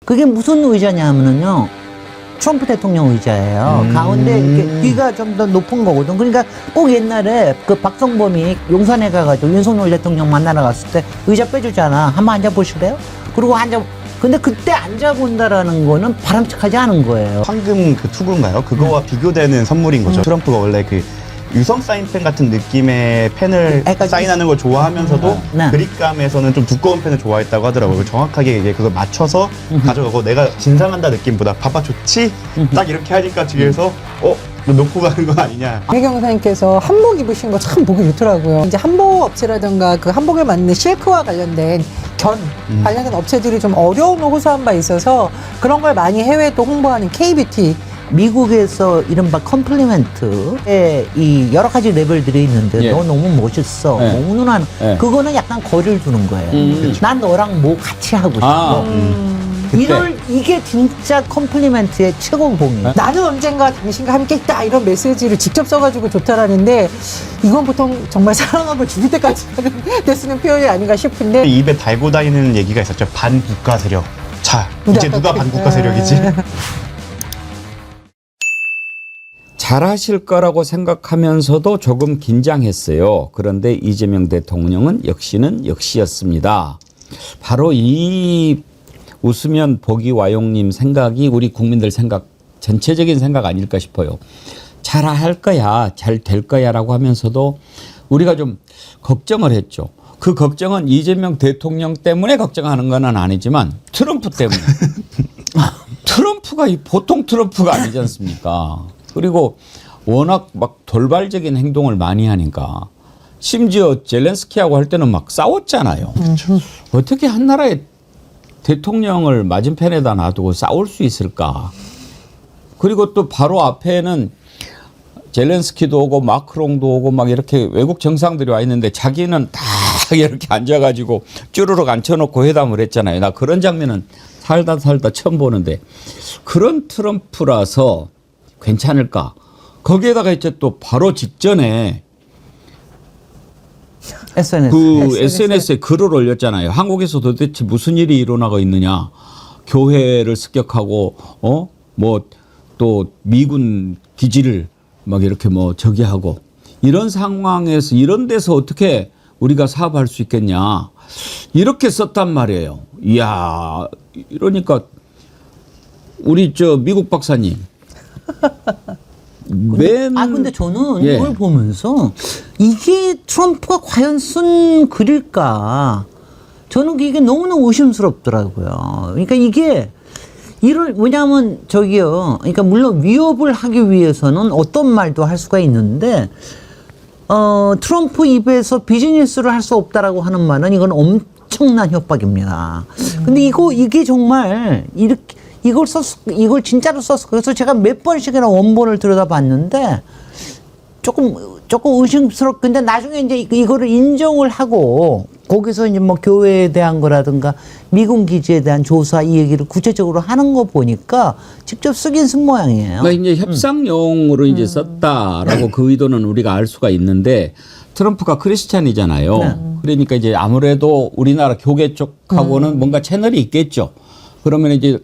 그게 무슨 의자냐면요. 트럼프 대통령 의자예요. 가운데 이렇게 귀가 좀 더 높은 거거든. 그러니까 꼭 옛날에 그 박성범이 용산에 가가지고 윤석열 대통령 만나러 갔을 때 의자 빼주잖아. 한번 앉아보실래요? 그리고 근데 그때 앉아본다라는 거는 바람직하지 않은 거예요. 황금 그 투구인가요? 그거와 비교되는 선물인 거죠. 트럼프가 원래 그 유성 사인펜 같은 느낌의 펜을 그러니까 사인하는 걸 좋아하면서도 네. 그립감에서는 좀 두꺼운 펜을 좋아했다고 하더라고요. 정확하게 이제 그걸 맞춰서 가져가고 내가 진상한다 느낌보다 봐봐 좋지? 딱 이렇게 하니까 뒤에서 너 놓고 가는 거 아니냐. 배경사님께서 한복 입으신 거 참 보기 좋더라고요. 이제 한복 업체라든가 그 한복을 만드는 실크와 관련된 관련된 업체들이 좀 어려움을 호소한 바 있어서 그런 걸 많이 해외도 홍보하는 K뷰티. 미국에서 이른바 컴플리멘트에 이 여러 가지 레벨들이 있는데 예. 너 너무 멋있어. 예. 뭐 운운하는 예. 그거는 약간 거리를 두는 거예요. 난 너랑 뭐 같이 하고 싶어. 그때. 이게 진짜 컴플리멘트의 최고봉이에요. 나는 언젠가 당신과 함께 있다 이런 메시지를 직접 써가지고 좋다라는데 이건 보통 정말 사랑하고 죽을 때까지 쓰는 표현이 아닌가 싶은데 입에 달고 다니는 얘기가 있었죠. 반국가 세력. 자, 이제 누가 반국가 세력이지? 잘하실 거라고 생각하면서도 조금 긴장했어요. 그런데 이재명 대통령은 역시였습니다. 바로 이 웃으면 복이 와용님 생각이 우리 국민들 생각, 전체적인 생각 아닐까 싶어요. 잘할 거야, 잘 될 거야 라고 하면서도 우리가 좀 걱정을 했죠. 그 걱정은 이재명 대통령 때문에 걱정하는 건 아니지만 트럼프 때문에. 트럼프가 보통 트럼프가 아니지 않습니까? 그리고 워낙 막 돌발적인 행동을 많이 하니까 심지어 젤렌스키하고 할 때는 막 싸웠잖아요. 어떻게 한 나라의 대통령을 맞은편에다 놔두고 싸울 수 있을까? 그리고 또 바로 앞에는 젤렌스키도 오고 마크롱도 오고 막 이렇게 외국 정상들이 와 있는데 자기는 다 이렇게 앉아가지고 쭈르륵 앉혀놓고 회담을 했잖아요. 나 그런 장면은 살다 처음 보는데 그런 트럼프라서 괜찮을까? 거기에다가 이제 또 바로 직전에 SNS에 글을 올렸잖아요. 한국에서 도대체 무슨 일이 일어나고 있느냐? 교회를 습격하고 뭐 또 미군 기지를 막 이렇게 뭐 저기 하고 이런 상황에서 이런 데서 어떻게 우리가 사업할 수 있겠냐? 이렇게 썼단 말이에요. 이야, 이러니까 우리 미국 박사님. 근데 저는 예. 이걸 보면서 이게 트럼프가 과연 쓴 글일까? 저는 이게 너무너무 의심스럽더라고요. 그러니까 이게 왜냐하면 그러니까 물론 위협을 하기 위해서는 어떤 말도 할 수가 있는데 트럼프 입에서 비즈니스를 할 수 없다라고 하는 말은 이건 엄청난 협박입니다. 근데 이게 정말 이걸 진짜로 썼어. 그래서 제가 몇 번씩이나 원본을 들여다봤는데 조금 의심스럽근데 나중에 이제 이거를 인정을 하고 거기서 이제 뭐 교회에 대한 거라든가 미군 기지에 대한 조사 이 얘기를 구체적으로 하는 거 보니까 직접 쓰긴 쓴 모양이에요. 그러니까 이제 협상용으로 이제 썼다라고 그 의도는 우리가 알 수가 있는데 트럼프가 크리스찬이잖아요. 네. 그러니까 이제 아무래도 우리나라 교계 쪽하고는 뭔가 채널이 있겠죠. 그러면 이제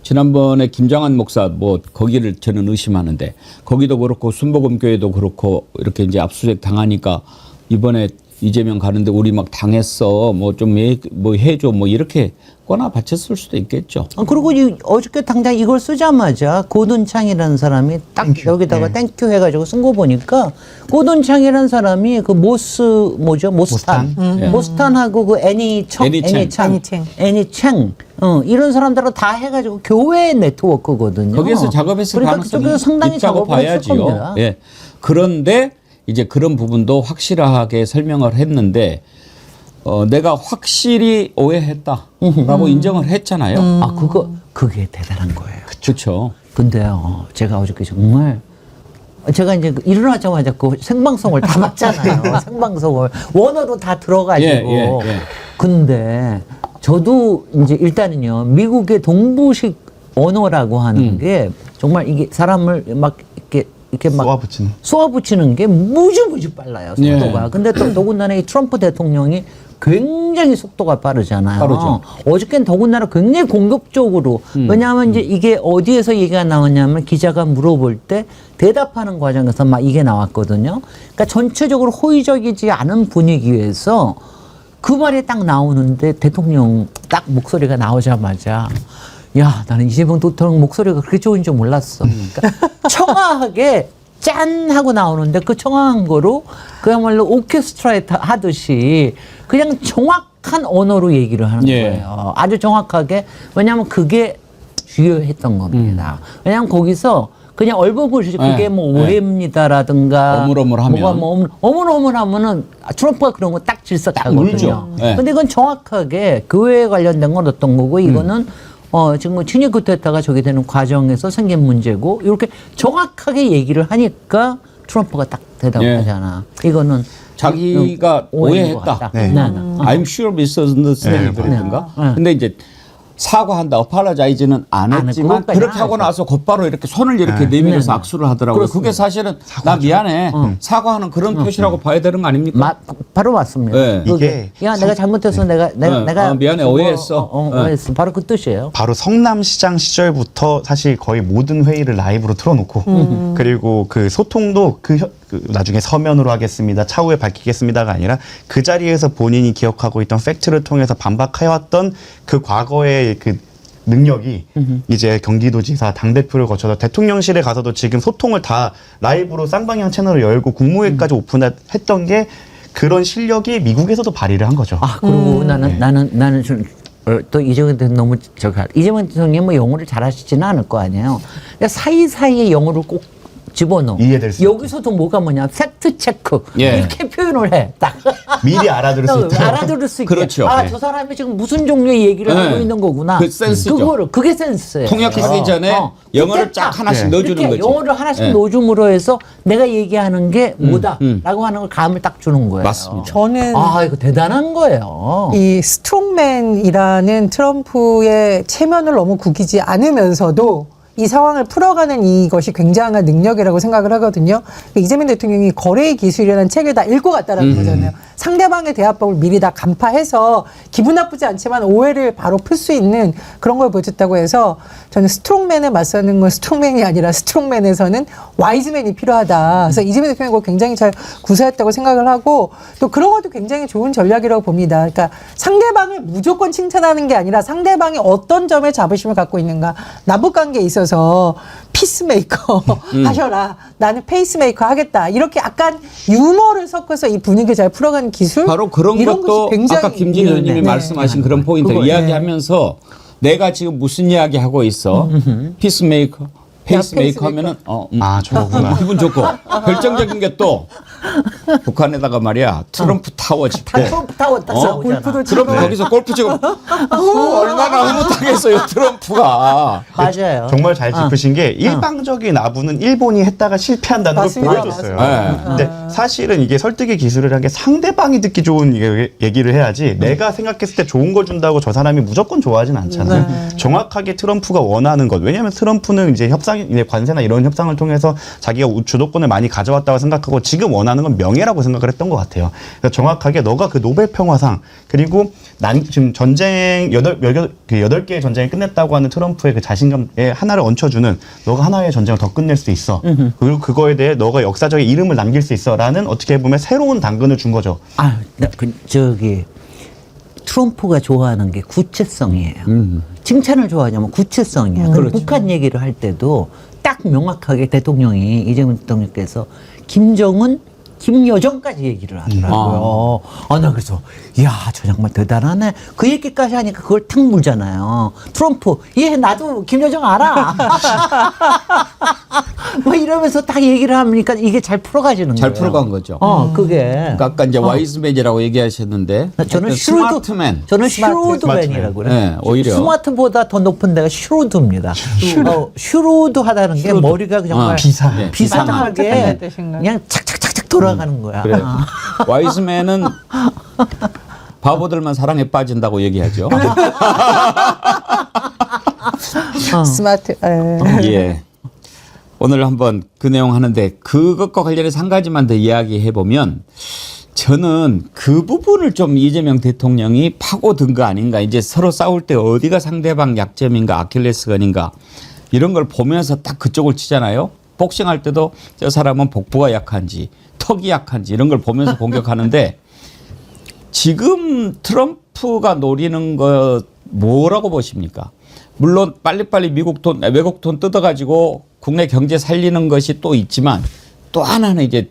지난번에 김장한 목사 뭐 거기를 저는 의심하는데 거기도 그렇고 순복음교회도 그렇고 이렇게 이제 압수수색 당하니까 이번에 이재명 가는데 우리 막 당했어 뭐 좀 뭐 해줘 뭐 이렇게 꺼나 바쳤을 수도 있겠죠. 그리고 어저께 당장 이걸 쓰자마자 고든창이라는 사람이 딱 여기다가 땡큐 해가지고 쓴 거 보니까 고든창이라는 사람이 그 모스탄 모스탄하고 그 애니창 이런 사람들은 다 해가지고 교회 네트워크거든요. 거기에서 작업했을 그러니까 가능성이 그쪽에서 상당히 있다고 작업을 했을 봐야지요. 겁니다. 예. 그런데 이제 그런 부분도 확실하게 설명을 했는데 내가 확실히 오해했다라고 인정을 했잖아요. 그게 대단한 거예요. 그렇죠. 근데요, 제가 어저께 정말 제가 이제 일어나자마자 그 생방송을 다 봤잖아요. 생방송을 원어로 다 들어가지고. 근데 저도 이제 일단은요, 미국의 동부식 언어라고 하는 게 정말 이게 사람을 막 이렇게 막 쏘아붙이는 게 무지무지 빨라요, 속도가. 근데 또 더군다나 이 트럼프 대통령이 굉장히 속도가 빠르잖아요. 빠르죠. 어저께는 더군다나 굉장히 공격적으로 왜냐하면 이제 이게 어디에서 얘기가 나왔냐면 기자가 물어볼 때 대답하는 과정에서 막 이게 나왔거든요. 그러니까 전체적으로 호의적이지 않은 분위기에서 그 말이 딱 나오는데 대통령 딱 목소리가 나오자마자 야, 나는 이재명 대통령 목소리가 그렇게 좋은 줄 몰랐어. 그러니까 청아하게 짠 하고 나오는데 그 청아한 거로 그야말로 오케스트라에 하듯이 그냥 정확한 언어로 얘기를 하는 예. 거예요. 아주 정확하게. 왜냐하면 그게 중요했던 겁니다. 왜냐하면 거기서 그냥 얼버무리지 그게 예. 뭐 오해입니다라든가 어물어물하면. 뭐가 뭐 어물어물하면은 트럼프가 그런 거 딱 질석하거든요. 물죠. 예. 근데 이건 정확하게 교회에 관련된 건 어떤 거고 이거는 지금 뭐 친일 쿠데타가 저게 되는 과정에서 생긴 문제고 이렇게 정확하게 얘기를 하니까 트럼프가 딱 대답하잖아. 이거는 자기가 오해인 것 오해했다. 같다. 네. I'm sure misunderstanding 네, 그랬던가. 네. 근데 이제 사과한다, apologize는 안 안 했지만 했고, 그것까지 그렇게 안 하고 했죠. 나서 곧바로 이렇게 손을 이렇게 내밀어서 악수를 하더라고요. 그게 사실은 나 미안해 사과하는 그런 표시라고 봐야 되는 거 아닙니까? 바로 맞습니다. 네. 그게, 야 내가 잘못해서 내가 미안해, 오해했어. 오해했어. 바로 그 뜻이에요. 바로 성남시장 시절부터 사실 거의 모든 회의를 라이브로 틀어놓고 그리고 그 소통도 그 나중에 서면으로 하겠습니다. 차후에 밝히겠습니다가 아니라 그 자리에서 본인이 기억하고 있던 팩트를 통해서 반박해왔던 그 과거의 그 능력이 이제 경기도지사 당대표를 거쳐서 대통령실에 가서도 지금 소통을 다 라이브로 쌍방향 채널을 열고 국무회의까지 오픈했던 게 그런 실력이 미국에서도 발휘를 한 거죠. 아 그리고 나는 좀 또 이재명 대통령 너무 이재명 대통령이 뭐 영어를 잘하시지는 않을 거 아니에요. 그러니까 사이사이에 영어를 꼭 집어넣어. 이해될 수 여기서도 뭐가 뭐냐 팩트 체크 예. 이렇게 표현을 해. 딱 미리 알아들을 수 있다. 알아들을 수 있게. 그렇죠. 아, 네. 저 사람이 지금 무슨 종류의 얘기를 네. 하고 있는 거구나. 그 센스죠. 그게 센스예요. 통역하기 전에 영어를 그때 쫙 하나씩 네. 넣어주는 이렇게 거지. 영어를 하나씩 예. 넣어줌으로 해서 내가 얘기하는 게 뭐다라고 하는 걸 감을 딱 주는 거예요. 맞습니다. 저는 아 이거 대단한 거예요. 이 스트롱맨이라는 트럼프의 체면을 너무 구기지 않으면서도 이 상황을 풀어가는 이것이 굉장한 능력이라고 생각을 하거든요. 이재명 대통령이 거래의 기술이라는 책을 다 읽고 갔다라는 거잖아요. 상대방의 대화법을 미리 다 간파해서 기분 나쁘지 않지만 오해를 바로 풀 수 있는 그런 걸 보여줬다고 해서 저는 스트롱맨에 맞서는 건 스트롱맨이 아니라 스트롱맨에서는 와이즈맨이 필요하다. 그래서 이재명 대통령이 그걸 굉장히 잘 구사했다고 생각을 하고 또 그런 것도 굉장히 좋은 전략이라고 봅니다. 그러니까 상대방을 무조건 칭찬하는 게 아니라 상대방이 어떤 점에 자부심을 갖고 있는가. 남북관계에 있어서 피스메이커 하셔라. 나는 페이스메이커 하겠다. 이렇게 약간 유머를 섞어서 이 분위기 잘 풀어가는 기술. 바로 그런 이런 것도 것이 굉장히 아까 김진희 의원님이 네. 말씀하신 그런 포인트를 그거, 이야기하면서 내가 지금 무슨 이야기 하고 있어? 피스메이커, 페이스메이커 하면은 아, 저거구나. 기분 좋고 결정적인 게 또 북한에다가 말이야 트럼프 타워 짓고 트럼프 타워 딱 싸우잖아. 트럼프 거기서 골프 치고 얼마나 흐뭇하겠어요 트럼프가. 맞아요. 정말 잘 짚으신 게 일방적인 아부는 일본이 했다가 실패한다는 걸 맞습니다. 보여줬어요. 맞습니다. 근데 사실은 이게 설득의 기술이라는 게 상대방이 듣기 좋은 얘기를 해야지 내가 생각했을 때 좋은 걸 준다고 저 사람이 무조건 좋아하진 않잖아요. 정확하게 트럼프가 원하는 것. 왜냐하면 트럼프는 이제 이제 관세나 이런 협상을 통해서 자기가 주도권을 많이 가져왔다고 생각하고 지금 원하는 건 명예라고 생각을 했던 것 같아요. 그래서 정확하게 너가 그 노벨 평화상 그리고 난 지금 전쟁 8개의 전쟁을 끝냈다고 하는 트럼프의 그 자신감에 하나를 얹혀주는 너가 하나의 전쟁을 더 끝낼 수 있어. 그리고 그거에 대해 너가 역사적인 이름을 남길 수 있어라는 어떻게 보면 새로운 당근을 준 거죠. 아, 트럼프가 좋아하는 게 구체성이에요. 칭찬을 좋아하냐면 구체성이야. 그럼 북한 얘기를 할 때도 딱 명확하게 대통령이 이재명 대통령께서 김정은, 김여정까지 얘기를 하더라고요. 나 그래서 이야 저 정말 대단하네. 그 얘기까지 하니까 그걸 탁 물잖아요. 트럼프 나도 김여정 알아. 뭐 이러면서 딱 얘기를 하니까 이게 잘 풀어가지는 잘 거예요. 풀어간 거죠. 그게. 그러니까 아까 이제 와이즈맨이라고 얘기하셨는데 저는 스마트맨. 저는 슈루드맨이라고 그래요. 네, 오히려. 스마트보다 더 높은 데가 슈루드입니다. 슈루드하다는 게 머리가 정말 비상. 비상하게 뜻인가요? 그냥 착착착착 돌아가는 거야. 그래. 와이즈맨은 바보들만 사랑에 빠진다고 얘기하죠. 스마트. 예. 오늘 한번 그 내용 하는데 그것과 관련해서 한 가지만 더 이야기해 보면 저는 그 부분을 좀 이재명 대통령이 파고든 거 아닌가. 이제 서로 싸울 때 어디가 상대방 약점인가 아킬레스건인가 이런 걸 보면서 딱 그쪽을 치잖아요. 복싱할 때도 저 사람은 복부가 약한지 턱이 약한지 이런 걸 보면서 공격하는데 지금 트럼프가 노리는 거 뭐라고 보십니까? 물론 빨리빨리 미국 돈, 외국 돈 뜯어가지고 국내 경제 살리는 것이 또 있지만 또 하나는 이제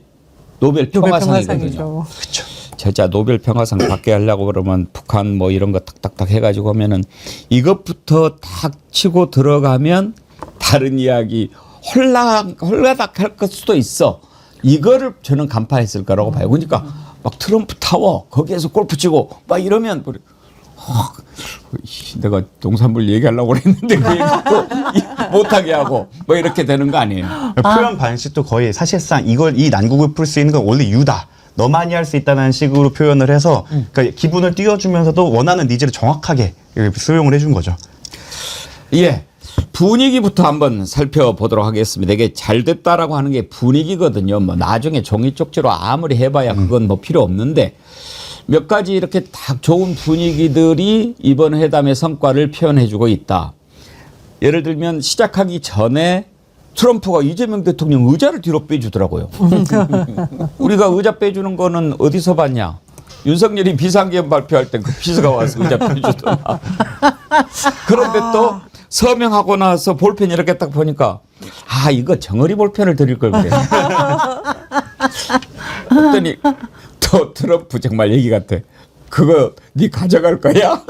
노벨 평화상이거든요. 그렇죠. 진짜 노벨 평화상 받게 하려고 그러면 북한 뭐 이런 거 탁탁탁 해가지고 하면은 이것부터 탁 치고 들어가면 다른 이야기 홀라닥 할 수도 있어. 이거를 저는 간파했을 거라고 봐요. 그러니까 막 트럼프 타워 거기에서 골프 치고 막 이러면 내가 농산물 얘기하려고 그랬는데 그 얘기 못하게 하고 뭐 이렇게 되는 거 아니에요? 표현 반식도 거의 사실상 이 난국을 풀 수 있는 건 원래 유다. 너만이 할 수 있다는 식으로 표현을 해서 그러니까 기분을 띄워주면서도 원하는 니즈를 정확하게 수용을 해준 거죠. 예. 분위기부터 한번 살펴보도록 하겠습니다. 이게 잘 됐다라고 하는 게 분위기거든요. 뭐 나중에 종이 쪽지로 아무리 해봐야 그건 뭐 필요 없는데 몇 가지 이렇게 딱 좋은 분위기들이 이번 회담의 성과를 표현해주고 있다. 예를 들면 시작하기 전에 트럼프가 이재명 대통령 의자를 뒤로 빼주더라고요. 우리가 의자 빼주는 거는 어디서 봤냐? 윤석열이 비상계엄 발표할 때 그 비서가 와서 의자 빼주더라. 그런데 또 서명하고 나서 볼펜 이렇게 딱 보니까 이거 정어리 볼펜을 드릴 걸 그래. 그랬더니 또 트럼프 정말 얘기 같아. 그거 네 가져갈 거야?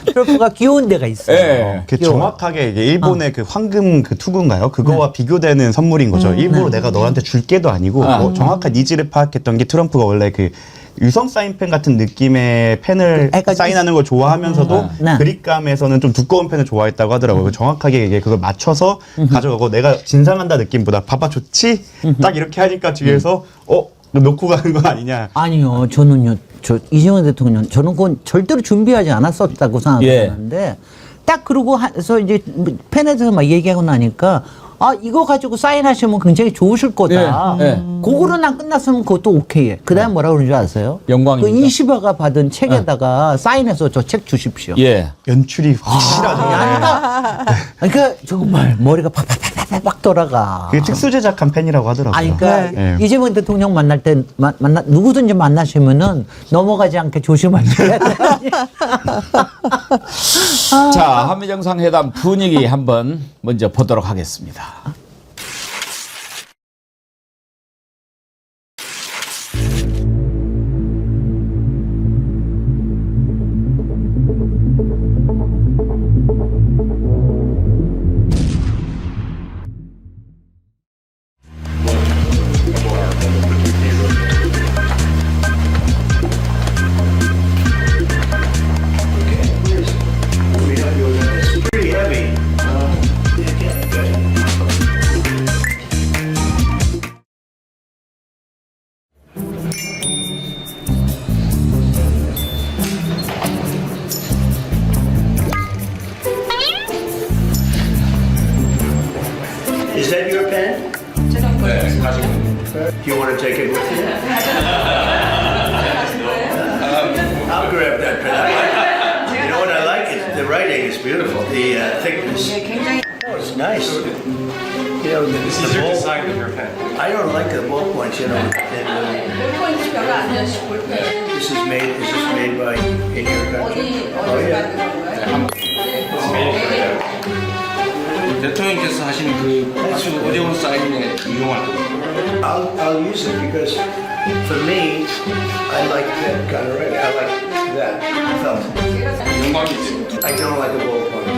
트럼프가 귀여운 데가 있어요. 예. 그 정확하게 이게 일본의 그 황금 그 투구인가요? 그거와 비교되는 선물인 거죠. 일부러 내가 너한테 줄 게도 아니고 뭐 정확한 니즈를 파악했던 게 트럼프가 원래 그 유성 사인펜 같은 느낌의 펜을 사인하는 걸 좋아하면서도 그립감에서는 좀 두꺼운 펜을 좋아했다고 하더라고요. 정확하게 이게 그걸 맞춰서 가져가고 내가 진상한다 느낌보다 봐봐 좋지? 딱 이렇게 하니까 뒤에서 놓고 가는 거 아니냐. 아니요. 저는요. 이재명 대통령 저는 그건 절대로 준비하지 않았었다고 생각하는데 딱 그러고 해서 이제 팬에서 막 얘기하고 나니까 이거 가지고 사인하시면 굉장히 좋으실 거다. 그거로만 끝났으면 그것도 오케이해. 그다음 뭐라 그러는 줄 아세요? 영광입니다. 그 이시바가 받은 책에다가 사인해서 저 책 주십시오. 예. 연출이 확실하죠. 그러니까 정말 머리가 팍팍팍팍 돌아가. 그게 특수 제작한 펜이라고 하더라고요. 그러니까 네. 이재명 대통령 만날 때 누구든지 만나시면은 넘어가지 않게 조심하셔야 돼요. 자, 한미 정상회담 분위기 한번 먼저 보도록 하겠습니다. Is that your pen? Do you want to take it with you? I'll grab that pen. You know what I like? The writing is beautiful. The thickness. Oh, it's nice. You know, this is your design with your pen. I don't like the ballpoint. You know. This is made by in your country. Oh yeah. 대통령께서 하시는 그 아주 어려운 사인에 이용할 겁니다. I'll use it because for me, I like that kind of writing. I like that felt. 영광이죠. I don't like a ballpoint.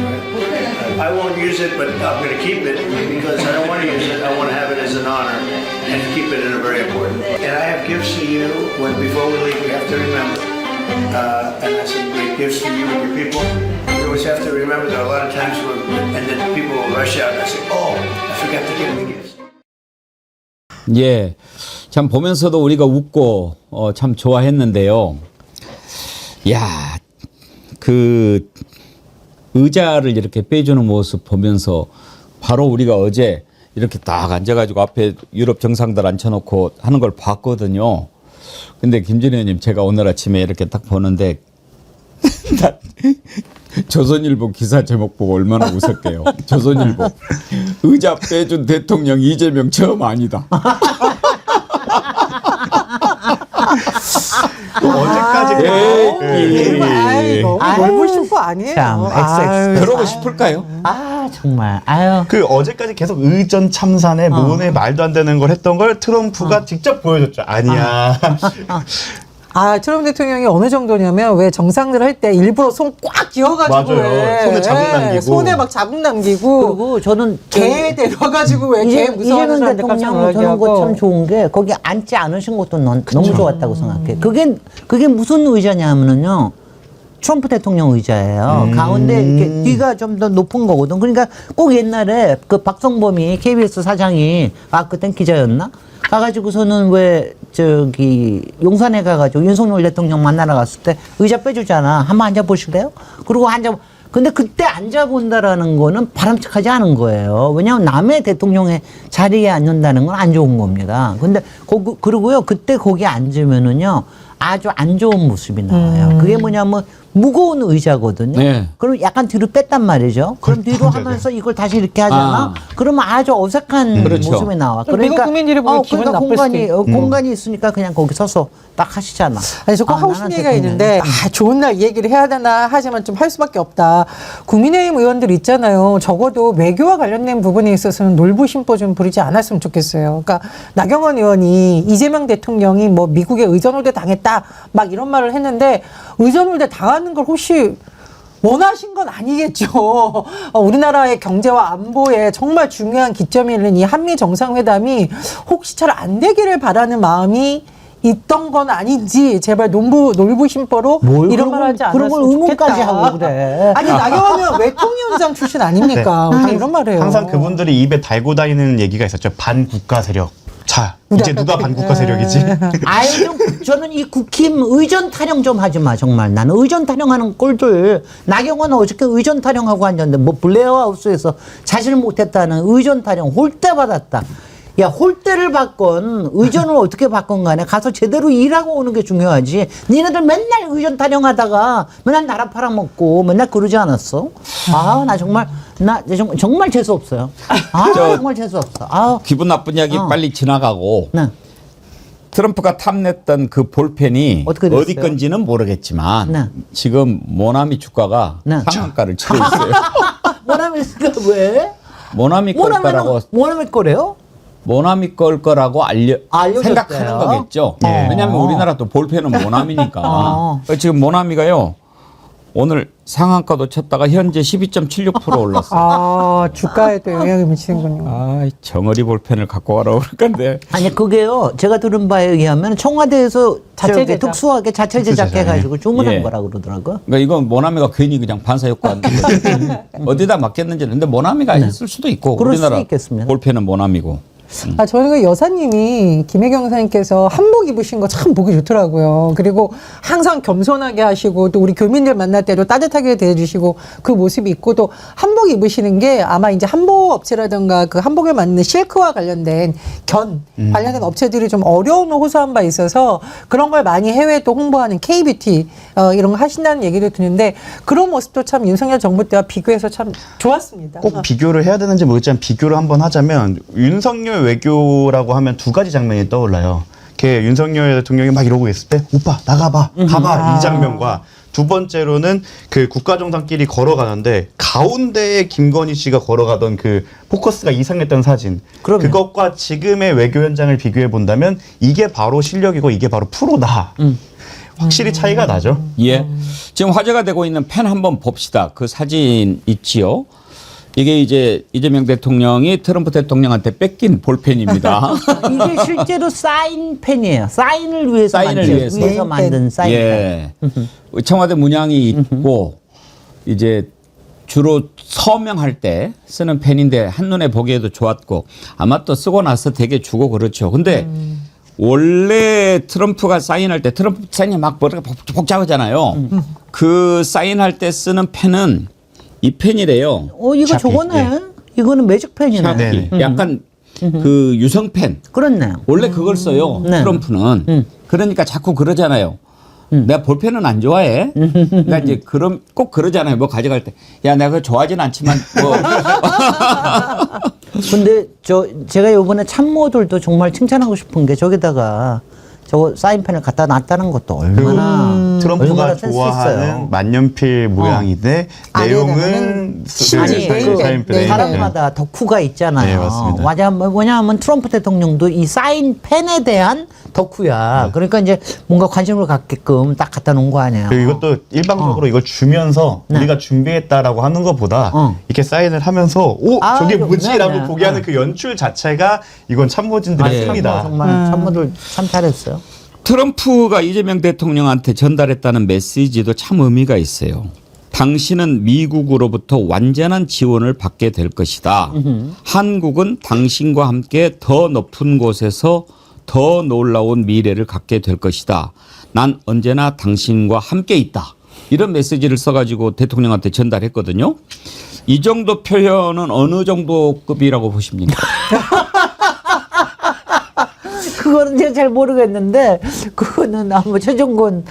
I won't use it, but I'm going to keep it because I don't want to use it. I want to have it as an honor and keep it in a very important. And I have gifts for you. Before we leave, we have to remember. And I some great gifts for you and your people. We always have to remember there are a lot of times and then people will rush out and I say, "Oh, I forgot to give them the gifts." 예. 참 보면서도 우리가 웃고 참 좋아했는데요. 야, 그 의자를 이렇게 빼주는 모습 보면서 바로 우리가 어제 이렇게 딱 앉아가지고 앞에 유럽 정상들 앉혀놓고 하는 걸 봤거든요. 근데 김진애 의원님 제가 오늘 아침에 이렇게 딱 보는데 나 조선일보 기사 제목 보고 얼마나 웃었게요. 조선일보 의자 빼준 대통령 이재명 처음 아니다. 어제까지 에이. 너무 놀고 싶은 거 아니에요? 참, 아유, 그러고 싶을까요? 아 정말 아유. 그 어제까지 계속 의전 참사네 뭐네 말도 안 되는 걸 했던 걸 트럼프가 직접 보여줬죠. 아니야. 트럼프 대통령이 어느 정도냐면 왜 정상들 할 때 일부러 손 꽉 쥐어가지고 맞아요. 왜 손에 자국 남기고. 손에 막 자국 남기고 그리고 저는 개 데려가지고 왜 개 무서워하는 이재명 사람들 깜짝 대통령 놀라게 저는 그 하고 참 좋은 게 거기 앉지 않으신 것도 너무 좋았다고 생각해. 그게 무슨 의자냐면은요. 트럼프 대통령 의자예요. 가운데 이렇게 뒤가 좀 더 높은 거거든. 그러니까 꼭 옛날에 그 박성범이 KBS 사장이 그땐 기자였나? 가가지고서는 왜 저기 용산에 가가지고 윤석열 대통령 만나러 갔을 때 의자 빼주잖아. 한번 앉아보실래요? 그리고 근데 그때 앉아본다라는 거는 바람직하지 않은 거예요. 왜냐하면 남의 대통령의 자리에 앉는다는 건 안 좋은 겁니다. 근데 그리고요 그때 거기 앉으면은요 아주 안 좋은 모습이 나와요. 그게 뭐냐면 무거운 의자거든요. 네. 그럼 약간 뒤로 뺐단 말이죠. 그럼 뒤로 하면서 이걸 다시 이렇게 하잖아. 그러면 아주 어색한 그렇죠. 모습이 나와. 그럼 미국 국민들이 보면 기분 나쁠 수도 있고. 공간이 있으니까 그냥 거기 서서 딱 하시잖아. 아니, 저 꼭 하고 싶은 얘기가 있는데, 좋은 날 이 얘기를 해야 되나 하지만 좀 할 수밖에 없다. 국민의힘 의원들 있잖아요. 적어도 외교와 관련된 부분에 있어서는 놀부심보 좀 부리지 않았으면 좋겠어요. 그러니까 나경원 의원이 이재명 대통령이 뭐 미국에 의전홀대 당했다 막 이런 말을 했는데 의전홀대 당하는 걸 혹시 원하신 건 아니겠죠. 우리나라의 경제와 안보에 정말 중요한 기점이 있는 이 한미 정상회담이 혹시 잘 안 되기를 바라는 마음이 있던 건 아닌지 제발 놀부심보로 이런 말 하지 그런 걸 않았으면 의문까지 좋겠다. 하고 그래. 아니 나경원 의원 외통위원장 출신 아닙니까? 어떻게 이런 말해요. 항상 그분들이 입에 달고 다니는 얘기가 있었죠. 반국가 세력. 자, 이제 누가 반국가 세력이지? 아유, 저는 이 국힘 의전 타령 좀 하지 마, 정말. 나는 의전 타령하는 꼴들. 나경원은 어저께 의전 타령하고 앉았는데, 뭐, 블레어 하우스에서 자질 못했다는 의전 타령 홀대 받았다. 야, 홀대를 받건, 의전을 어떻게 받건 간에 가서 제대로 일하고 오는 게 중요하지. 니네들 맨날 의전 타령하다가 맨날 나라 팔아먹고 맨날 그러지 않았어? 나 정말 재수없어요. 정말 재수없어. 기분 나쁜 이야기 빨리 지나가고 네. 트럼프가 탐냈던 그 볼펜이 어떻게 됐어요? 어디 건지는 모르겠지만 네. 지금 모나미 주가가 네. 상한가를 치고 있어요. 모나미가 왜? 모나미 걸 거라고 모나미 거래요? 모나미 걸 거라고 알려줬어요? 생각하는 거겠죠. 왜냐하면 우리나라 또 볼펜은 모나미니까. 지금 모나미가요. 오늘 상한가도 쳤다가 현재 12.76% 올랐어요. 주가에도 영향을 미치는군요. 정어리 볼펜을 갖고 가라고 그럴 건데. 아니 그게요. 제가 들은 바에 의하면 청와대에서 자체 제작. 특수하게 자체 제작해가지고 주문한 예. 거라고 그러더라고요. 그러니까 이건 모나미가 괜히 그냥 반사 효과 하는 거지. 어디다 맡겼는지는. 근데 모나미가 했을 수도 있고. 그럴 수도 우리나라 있겠습니다. 볼펜은 모나미고. 저는 그 여사님이 김혜경 여사님께서 한복 입으신 거 참 보기 좋더라고요. 그리고 항상 겸손하게 하시고 또 우리 교민들 만날 때도 따뜻하게 대해주시고 그 모습이 있고 또 한복 입으시는 게 아마 이제 한복 업체라든가 그 한복을 만드는 실크와 관련된 관련된 업체들이 좀 어려움을 호소한 바 있어서 그런 걸 많이 해외에 또 홍보하는 K뷰티 이런 거 하신다는 얘기를 듣는데 그런 모습도 참 윤석열 정부 때와 비교해서 참 좋았습니다. 꼭 비교를 해야 되는지 모르겠지만 비교를 한번 하자면 윤석열 외교라고 하면 두 가지 장면이 떠올라요. 윤석열 대통령이 막 이러고 있을 때 오빠 나가봐 가봐 이 장면과 두 번째로는 그 국가정상끼리 걸어가는데 가운데에 김건희 씨가 걸어가던 그 포커스가 이상했던 사진. 그럼요. 그것과 지금의 외교 현장을 비교해 본다면 이게 바로 실력이고 이게 바로 프로다. 확실히 차이가 나죠. 예. 지금 화제가 되고 있는 펜 한번 봅시다. 그 사진 있지요. 이게 이제 이재명 대통령이 트럼프 대통령한테 뺏긴 볼펜입니다. 이게 실제로 사인 펜이에요. 사인을 위해서 사인을 만든 사인 펜. 예. 청와대 문양이 있고 이제 주로 서명할 때 쓰는 펜인데 한눈에 보기에도 좋았고 아마 또 쓰고 나서 되게 주고 그렇죠. 근데 원래 트럼프가 사인할 때 트럼프 사인이 막 머리가 복잡하잖아요. 그 사인할 때 쓰는 펜은 이 펜이래요. 이거 샤피, 저거네. 이거는 매직 펜이네. 샤피. 약간 그 유성펜 그렇네요. 원래 그걸 써요. 네. 트럼프는. 그러니까 자꾸 그러잖아요. 내가 볼펜은 안 좋아해. 그러니까 이제 그럼 꼭 그러잖아요. 뭐 가져갈 때. 야, 내가 그거 좋아하진 않지만 뭐. 근데 제가 요번에 참모들도 정말 칭찬하고 싶은 게 저기다가 저거 사인펜을 갖다 놨다는 것도 얼마나 트럼프가 얼마나 센스 좋아하는 있어요. 만년필 모양인데 내용은 아니, 사인펜. 사람마다 덕후가 있잖아요. 네, 맞습니다. 맞아, 뭐냐면 트럼프 대통령도 이 사인펜에 대한 덕후야. 그러니까 이제 뭔가 관심을 갖게끔 딱 갖다 놓은 거 아니에요. 그리고 이것도 일방적으로 이걸 주면서 네. 우리가 준비했다라고 하는 것보다 이렇게 사인을 하면서 아, 저게 네, 뭐지라고 네. 보게 하는 그 연출 자체가 이건 참모진들의 참모 승리다. 정말 참모들 참 잘했어요. 트럼프가 이재명 대통령한테 전달했다는 메시지도 참 의미가 있어요. 당신은 미국으로부터 완전한 지원을 받게 될 것이다. 한국은 당신과 함께 더 높은 곳에서 더 놀라운 미래를 갖게 될 것이다. 난 언제나 당신과 함께 있다. 이런 메시지를 써가지고 대통령한테 전달했거든요. 이 정도 표현은 어느 정도 급이라고 보십니까? 그거는 제가 잘 모르겠는데 그거는 아마 최종건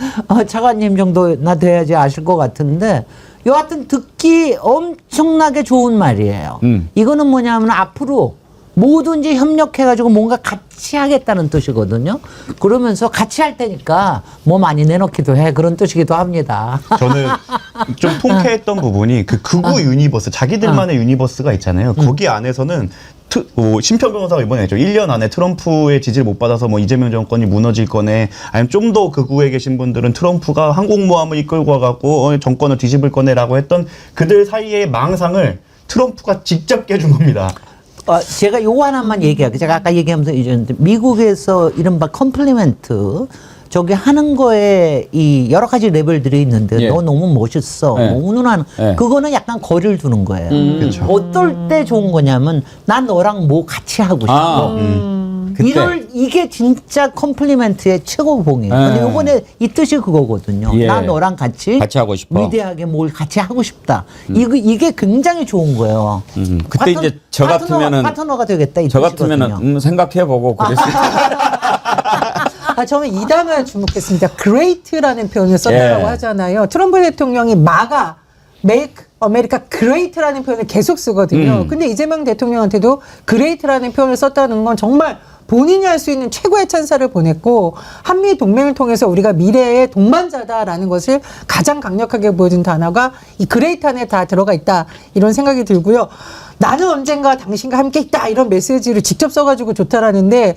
차관님 정도나 돼야지 아실 것 같은데 여하튼 듣기 엄청나게 좋은 말이에요. 이거는 뭐냐면 앞으로 뭐든지 협력해가지고 뭔가 같이 하겠다는 뜻이거든요. 그러면서 같이 할 테니까 뭐 많이 내놓기도 해. 그런 뜻이기도 합니다. 저는 좀 통쾌했던 부분이 그 극우 유니버스, 자기들만의 유니버스가 있잖아요. 거기 안에서는 심평 변호사가 이번에 했죠. 1년 안에 트럼프의 지지를 못 받아서 뭐 이재명 정권이 무너질 거네. 아니면 좀 더 극우에 계신 분들은 트럼프가 항공모함을 이끌고 와갖고 정권을 뒤집을 거네라고 했던 그들 사이의 망상을 트럼프가 직접 깨준 겁니다. 제가 요 하나만 얘기할게요. 제가 아까 얘기하면서 이제 미국에서 이른바 컴플리멘트 저기 하는 거에 이 여러 가지 레벨들이 있는데 예. 너 너무 멋있어. 예. 뭐 운운하는 예. 그거는 약간 거리를 두는 거예요. 그렇죠. 어떨 때 좋은 거냐면 난 너랑 뭐 같이 하고 싶어. 그때. 이게 진짜 컴플리멘트의 최고봉이에요. 예. 근데 요번에 이 뜻이 그거거든요. 예. 난 너랑 같이 하고 싶어. 위대하게 뭘 같이 하고 싶다. 이게 굉장히 좋은 거예요. 그때 이제 저 같으면은 파트너가 되겠다. 이 저 뜻이거든요. 같으면은 생각해보고 그랬을 저는 이 단어에 주목했습니다. great라는 표현을 썼다고 예. 하잖아요. 트럼프 대통령이 마가 make America great라는 표현을 계속 쓰거든요. 근데 이재명 대통령한테도 great라는 표현을 썼다는 건 정말 본인이 할 수 있는 최고의 찬사를 보냈고 한미 동맹을 통해서 우리가 미래의 동반자다라는 것을 가장 강력하게 보여준 단어가 이 그레이트 안에 다 들어가 있다 이런 생각이 들고요. 나는 언젠가 당신과 함께 있다 이런 메시지를 직접 써가지고 좋다라는데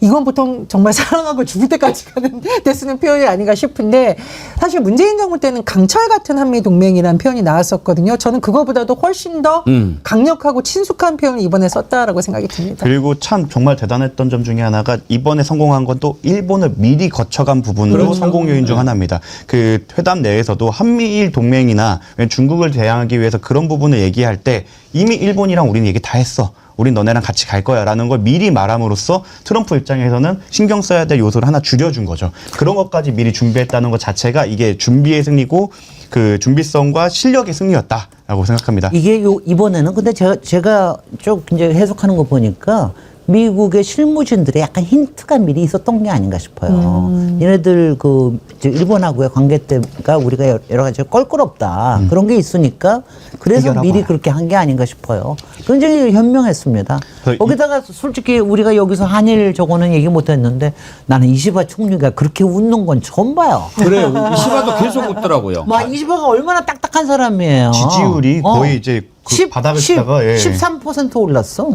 이건 보통 정말 사랑하고 죽을 때까지 가는 데 쓰는 표현이 아닌가 싶은데 사실 문재인 정부 때는 강철 같은 한미 동맹이라는 표현이 나왔었거든요. 저는 그거보다도 훨씬 더 강력하고 친숙한 표현을 이번에 썼다라고 생각이 듭니다. 그리고 참 정말 대단했던 점 중에 하나가 이번에 성공한 건 또 일본을 미리 거쳐간 부분도 성공 요인 중 하나입니다. 그 회담 내에서도 한미일 동맹이나 중국을 대항하기 위해서 그런 부분을 얘기할 때 이미 일본이랑 우리는 얘기 다 했어. 우린 너네랑 같이 갈 거야 라는 걸 미리 말함으로써 트럼프 입장에서는 신경 써야 될 요소를 하나 줄여준 거죠. 그런 것까지 미리 준비했다는 것 자체가 이게 준비의 승리고 그 준비성과 실력의 승리였다라고 생각합니다. 이게 이번에는 근데 제가 쭉 이제 해석하는 거 보니까 미국의 실무진들의 약간 힌트가 미리 있었던 게 아닌가 싶어요. 얘네들 저 일본하고의 관계 때가 우리가 여러 가지 껄끄럽다. 그런 게 있으니까 그래서 해결하고 미리 와요. 그렇게 한 게 아닌가 싶어요. 굉장히 현명했습니다. 거기다가 솔직히 우리가 여기서 한일 저거는 얘기 못 했는데 나는 이시바 총리가 그렇게 웃는 건 처음 봐요. 그래요. 이시바도 계속 웃더라고요. 막 이시바가 얼마나 딱딱한 사람이에요. 지지율이 거의 이제 그 바닥을 치다가 13% 올랐어.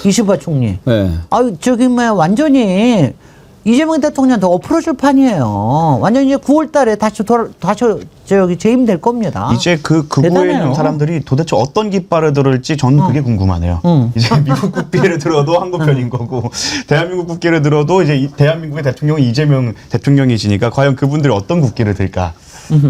이시바 총리. 네. 아유, 완전히 이재명 대통령한테 엎어질 판이에요. 완전히 이제 9월 달에 다시 재임될 겁니다. 이제 그 극우에 대단해요. 있는 사람들이 도대체 어떤 깃발을 들을지 저는 그게 궁금하네요. 이제 미국 국기를 들어도 한국 편인 거고 대한민국 국기를 들어도 이제 대한민국의 대통령이 이재명 대통령이시니까 과연 그분들이 어떤 국기를 들까?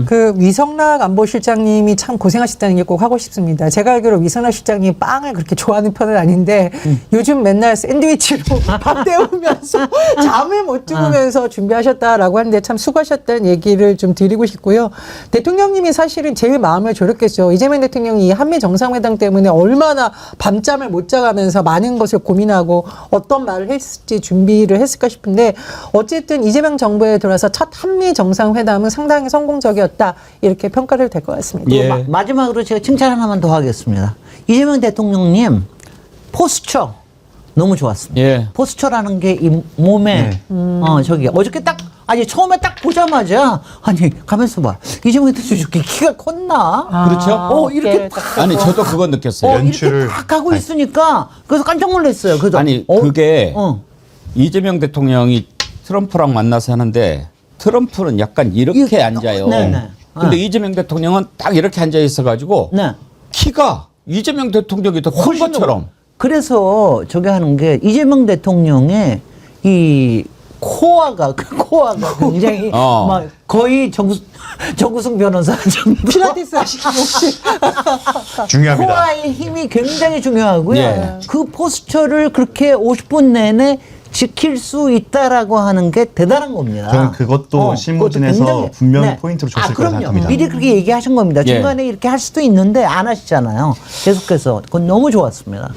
그 위성락 안보실장님이 참 고생하셨다는 게 꼭 하고 싶습니다. 제가 알기로 위성락 실장님 빵을 그렇게 좋아하는 편은 아닌데 요즘 맨날 샌드위치로 밥 때우면서 잠을 못 주무면서 준비하셨다라고 하는데 참 수고하셨다는 얘기를 좀 드리고 싶고요. 대통령님이 사실은 제일 마음을 졸였겠죠. 이재명 대통령이 이 한미 정상회담 때문에 얼마나 밤잠을 못 자가면서 많은 것을 고민하고 어떤 말을 했을지 준비를 했을까 싶은데 어쨌든 이재명 정부에 들어서 첫 한미 정상회담은 상당히 성공적이었다 이렇게 평가를 될 것 같습니다. 예. 마지막으로 제가 칭찬 하나만 더 하겠습니다. 이재명 대통령님 포스처 너무 좋았습니다. 예. 포스처라는 게 이 몸에 저기 어저께 딱 아니 처음에 딱 보자마자 아니 가면서 봐 이재명 대통령 저렇게 키가 컸나? 그렇죠? 이렇게 어깨를 딱 아니 저도 그거 느꼈어요. 연출을- 이렇게 딱 하고 있으니까 그래서 깜짝 놀랐어요. 그래서 아니 그게 어. 이재명 대통령이 트럼프랑 만나서 하는데 트럼프는 약간 이렇게 이렇게, 앉아요. 네네. 근데 이재명 대통령은 딱 이렇게 앉아 있어가지고 네. 키가 이재명 대통령이 더 큰 훨씬 것처럼. 그래서 저기 하는 게 이재명 대통령의 이 코어가 굉장히 막 거의 정구승 변호사 정도 필라테스 하시기 혹시 중요합니다. 코어의 힘이 굉장히 중요하고요. 예. 그 포스처를 그렇게 50분 내내 지킬 수 있다라고 하는 게 대단한 겁니다. 저는 그것도 실무진에서 그것도 굉장히- 분명히 포인트로 줬을 거라 그럼요. 생각합니다. 미리 그렇게 얘기하신 겁니다. 예. 중간에 이렇게 할 수도 있는데 안 하시잖아요. 계속해서 그건 너무 좋았습니다.